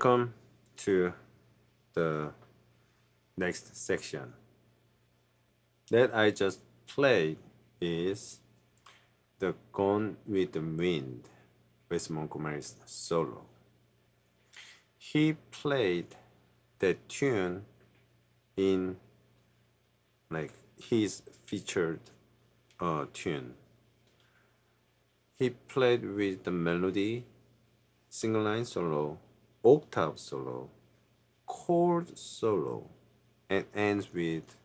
Welcome to the next section. That I just played is the Gone with the Wind, Wes Montgomery's solo. He played that tune in like his featured tune. He played with the melody, single line solo, octave solo, chord solo, and ends with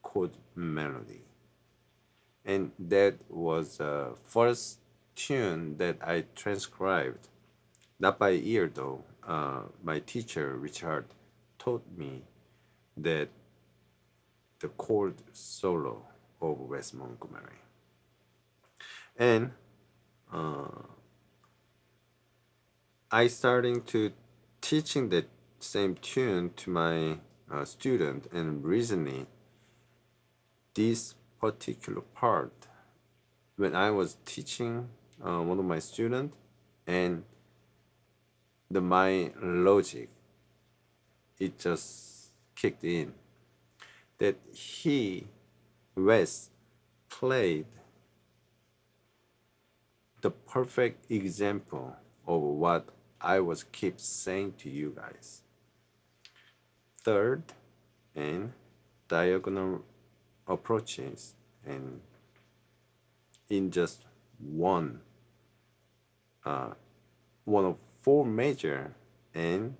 Chord-Melody. And that was the first tune that I transcribed, not by ear though. My teacher, Richie Hart, taught me that the chord solo of Wes Montgomery. And I starting to teaching that same tune to my student, and recently this particular part, when I was teaching one of my students, and my logic, it just kicked in that Wes played the perfect example of what I was keep saying to you guys. Third and diagonal approaches, and in just one of four major. And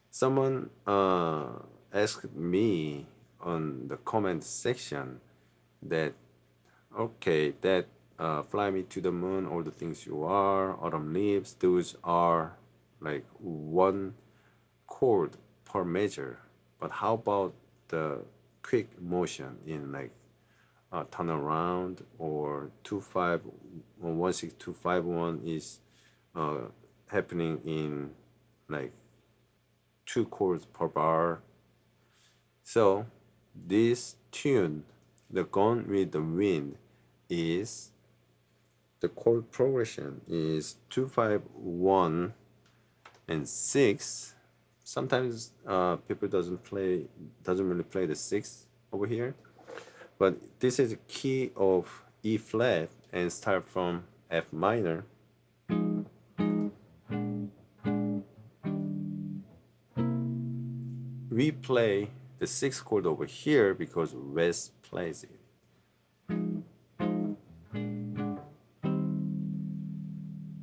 someone asked me on the comment section that, okay, that Fly Me to the Moon, All the Things You Are, Autumn Leaves, those are like one chord per measure. But how about the quick motion in like Turn Around, or 16251 is happening in like two chords per bar. So this tune, the Gone with the Wind, is the chord progression is 251 and 6. Sometimes people doesn't really play the 6 over here, but this is a key of E flat and start from F minor. We play the 6th chord over here because Wes plays it.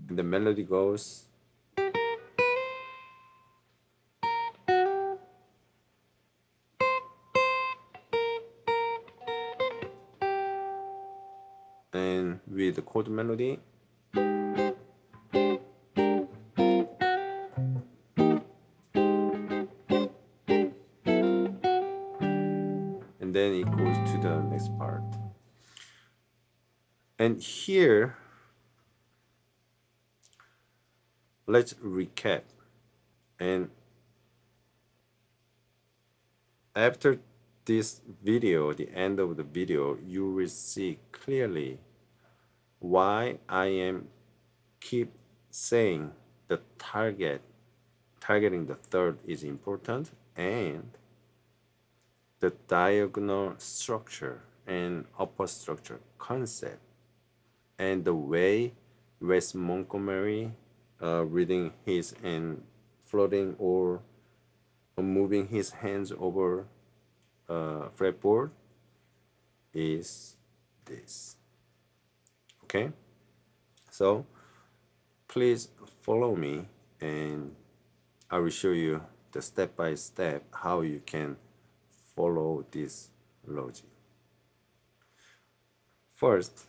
And the melody goes. And with the Chord-Melody, and then it goes to the next part. And here, let's recap. And after this video, the end of the video, you will see clearly why I am keep saying the targeting the third is important, and the diagonal structure and upper structure concept, and the way Wes Montgomery reading his and floating or moving his hands over fretboard is this. Okay, so please follow me, and I will show you the step by step how you can follow this logic. First,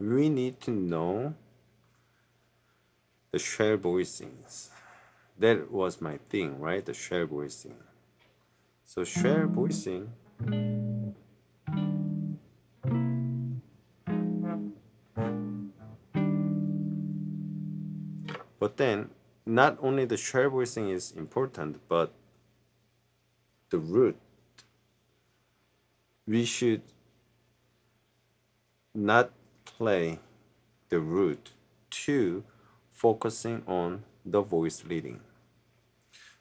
we need to know the shell voicings. That was my thing, right? The shell voicing. So shell voicing, but then not only the shell voicing is important, but the root. We should not play the root to focusing on the voice leading.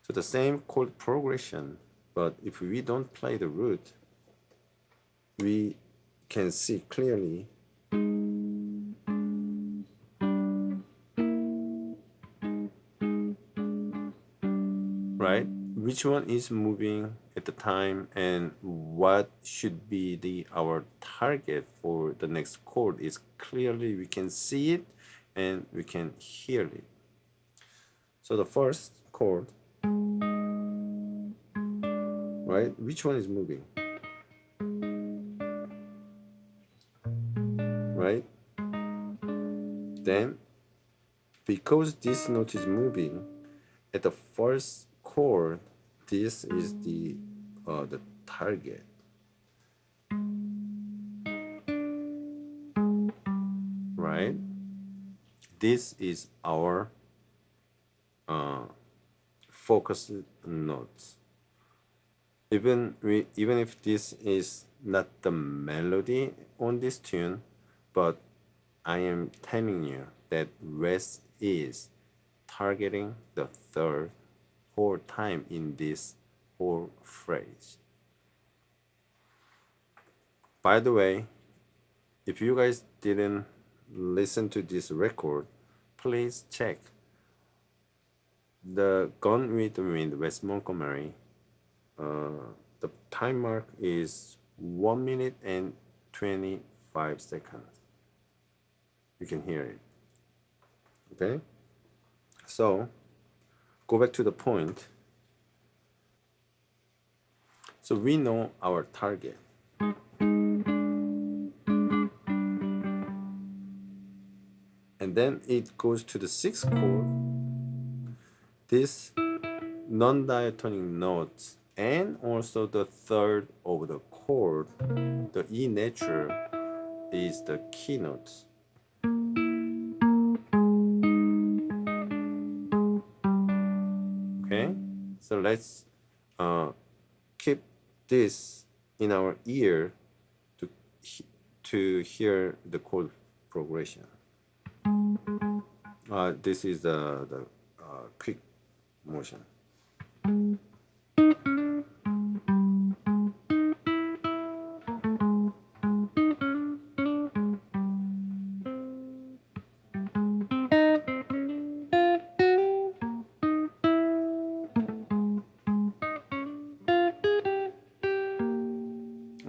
So the same chord progression, but if we don't play the root, we can see clearly right? Which one is moving at the time and what should be our target for the next chord is clearly we can see it and we can hear it. So the first chord, right? Which one is moving? Right? Then because this note is moving at the first chord, this is the target. Right? This is our focused notes. Even if this is not the melody on this tune, but I am telling you that Wes is targeting the third whole time in this whole phrase. By the way, if you guys didn't listen to this record, please check the Gone with the Wind, Wes Montgomery. The time mark is 1 minute and 25 seconds. You can hear it. Okay? So, go back to the point. So we know our target. And then it goes to the sixth chord. This non-diatonic notes and also the third of the chord, the E natural, is the keynotes. Okay, so let's keep this in our ear to hear the chord progression. This is the quick motion.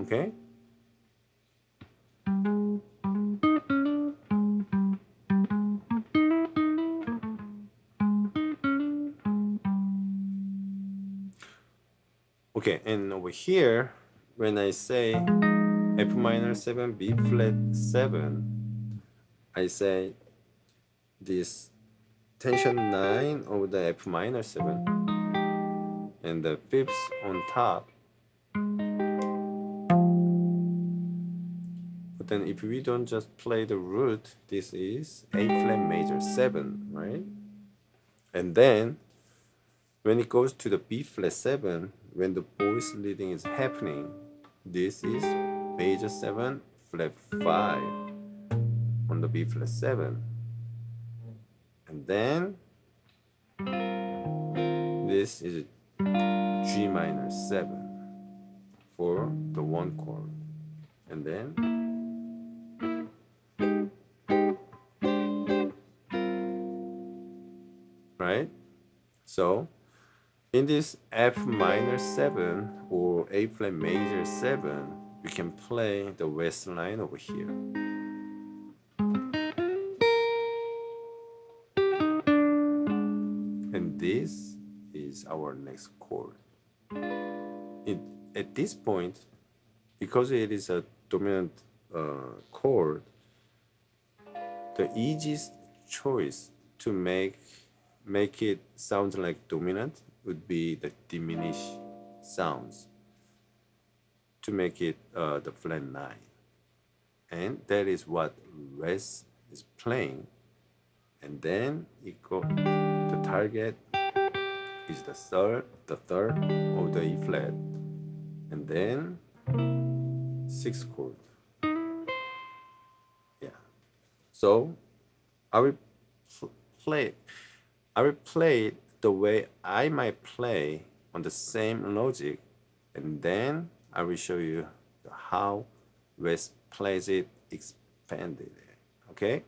Okay. Okay, and over here, when I say F minor 7, B flat 7, I say this tension 9 of the F minor 7 and the fifth on top. But then if we don't just play the root, this is A flat major 7, right? And then when it goes to the B flat 7, when the voice leading is happening, this is major 7 flat 5 on the B flat 7. And then this is G minor 7 for the one chord. And then right? So in this F minor 7 or A flat major 7, we can play the West line over here. And this is our next chord. At this point, because it is a dominant chord, the easiest choice to make it sound like dominant would be the diminished sounds to make it the flat 9. And that is what Wes is playing. And then the target is the third of the E flat. And then sixth chord. Yeah. So I will play I will play it the way I might play on the same logic, and then I will show you how Wes plays it expanded. Okay?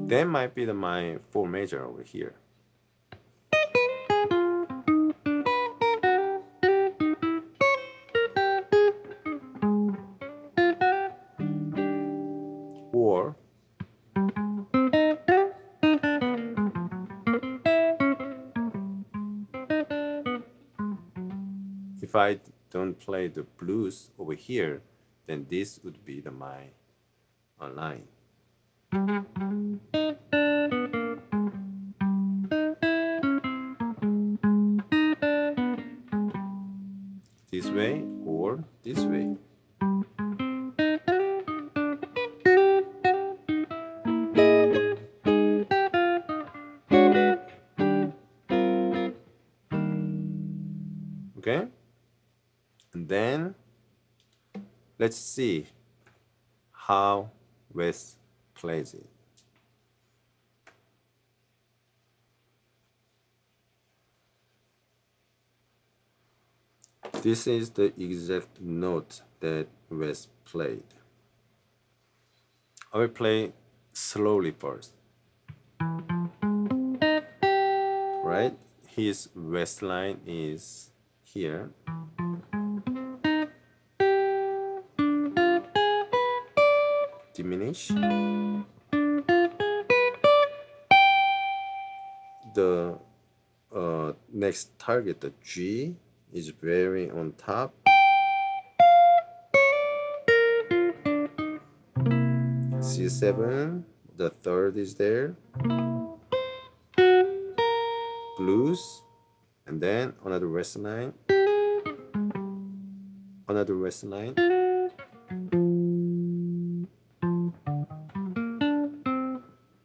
That might be my 4 major over here. Or if I don't play the blues over here, then this would be my line. This way or this way. Okay? And then let's see how Wes plays it. This is the exact note that Wes played. I will play slowly first. Right? His Wes line is here. Diminish. The next target, the G, is very on top. C7, the third is there. Blues, and then another West line. Another West line.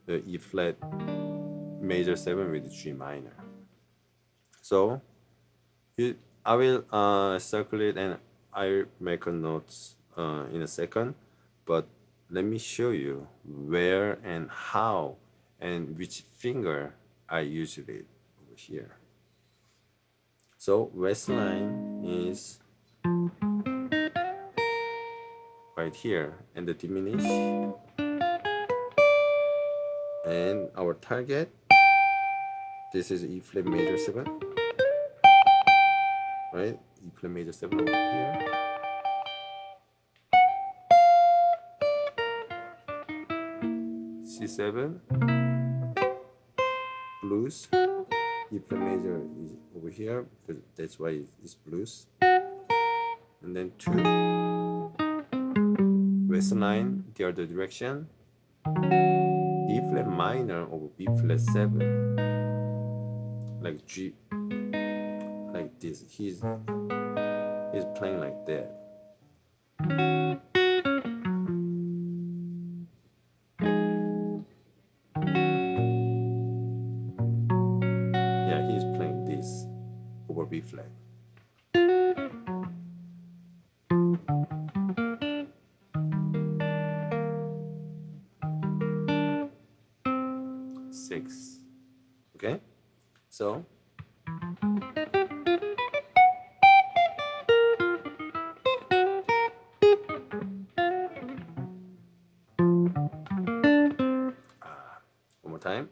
The E flat major 7 with G minor. So I will circulate and I'll make a notes in a second, but let me show you where and how and which finger I use it over here. So West line is right here, and the diminish, and our target, this is E flat major 7, right? E flat major 7 over here. C7, blues, E flat major is over here, because that's why it's blues. And then 2, West line, the other direction, E flat minor over B flat 7, like G, like this. He's playing like that. Yeah, he's playing this over B flat. Six. Okay, so one more time.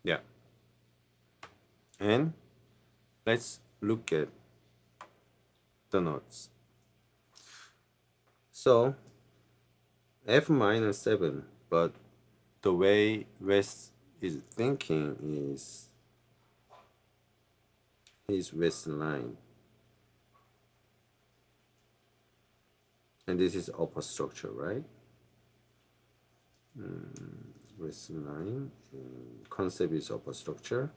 Yeah. And let's look at the notes. So F minor 7, but the way Wes is thinking is his West line. And this is upper structure, right? West line, concept is upper structure.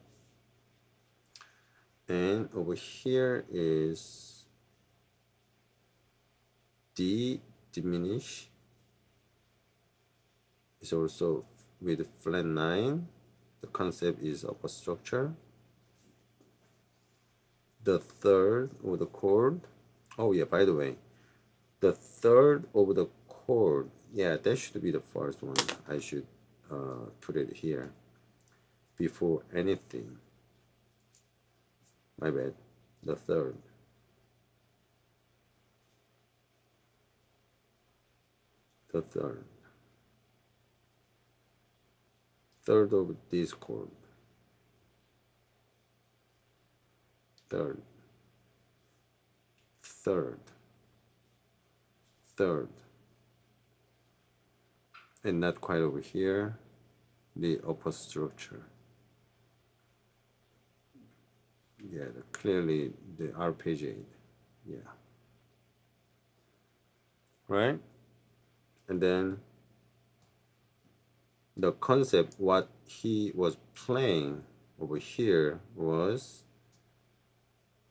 And over here is D diminish, is also with flat 9. The concept is of a structure. The third of the chord, oh yeah, by the way, the third of the chord, yeah, that should be the first one. I should put it here before anything. My bad. The third. The third. Third of this chord. Third. Third. Third. And not quite over here. The upper structure. Yeah, clearly the arpeggiate. Yeah. Right? And then the concept, what he was playing over here was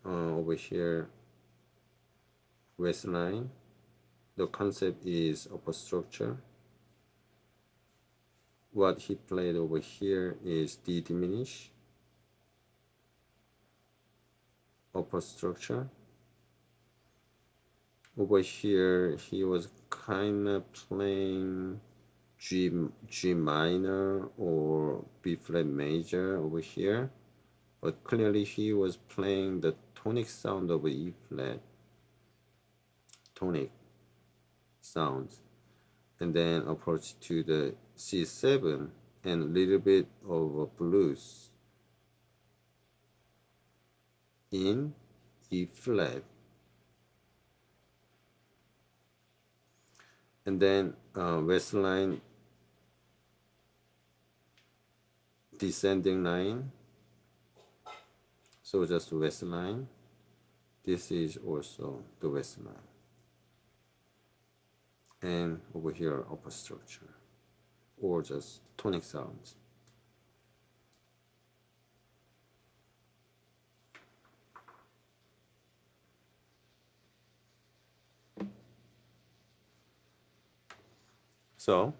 over here, West line. The concept is upper structure. What he played over here is D diminished, upper structure. Over here, he was kind of playing G minor or B flat major over here, but clearly he was playing the tonic sound of E flat, tonic sounds, and then approach to the C7 and a little bit of a blues in E flat. And then West line descending line, so just West line. This is also the West line, and over here upper structure or just tonic sounds. So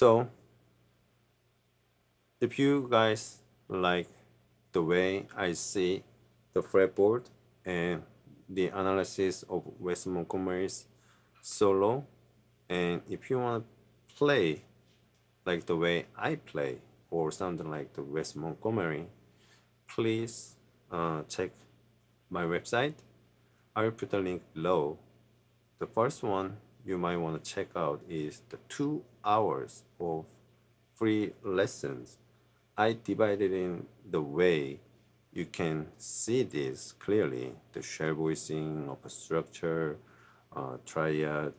So if you guys like the way I see the fretboard and the analysis of Wes Montgomery's solo, and if you want to play like the way I play or something like the Wes Montgomery, please check my website. I will put the link below. The first one you might want to check out is the 2 hours of free lessons. I divided in the way you can see this clearly, the shell voicing, upper structure, triad,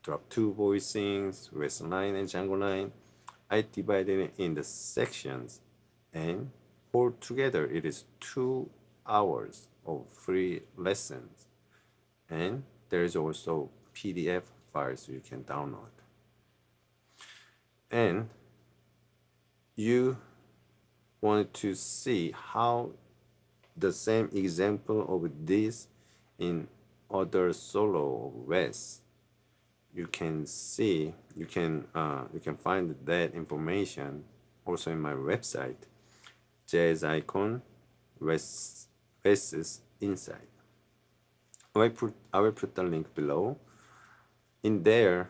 drop 2 voicings, West line and Django line. I divided it in the sections, and altogether it is 2 hours of free lessons. And there is also PDF files you can download. And you want to see how the same example of this in other solo of Wes. You can see, you can find that information also in my website, Jazz Icon Wes's Insight. I will put the link below. In there,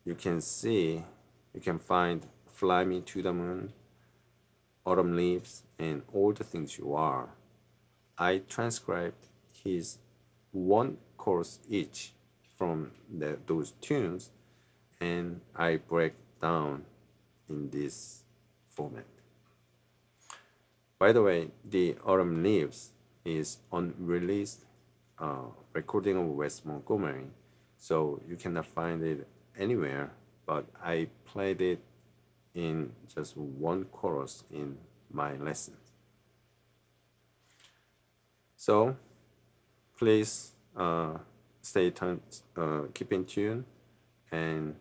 you can see, you can find Fly Me to the Moon, Autumn Leaves, and All the Things You Are. I transcribed his one chorus each from those tunes, and I break down in this format. By the way, the Autumn Leaves is unreleased recording of Wes Montgomery, so you cannot find it anywhere, but I played it in just one chorus in my lesson. So please stay tuned, keep in tune, and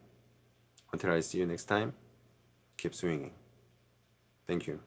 until I see you next time, keep swinging. Thank you.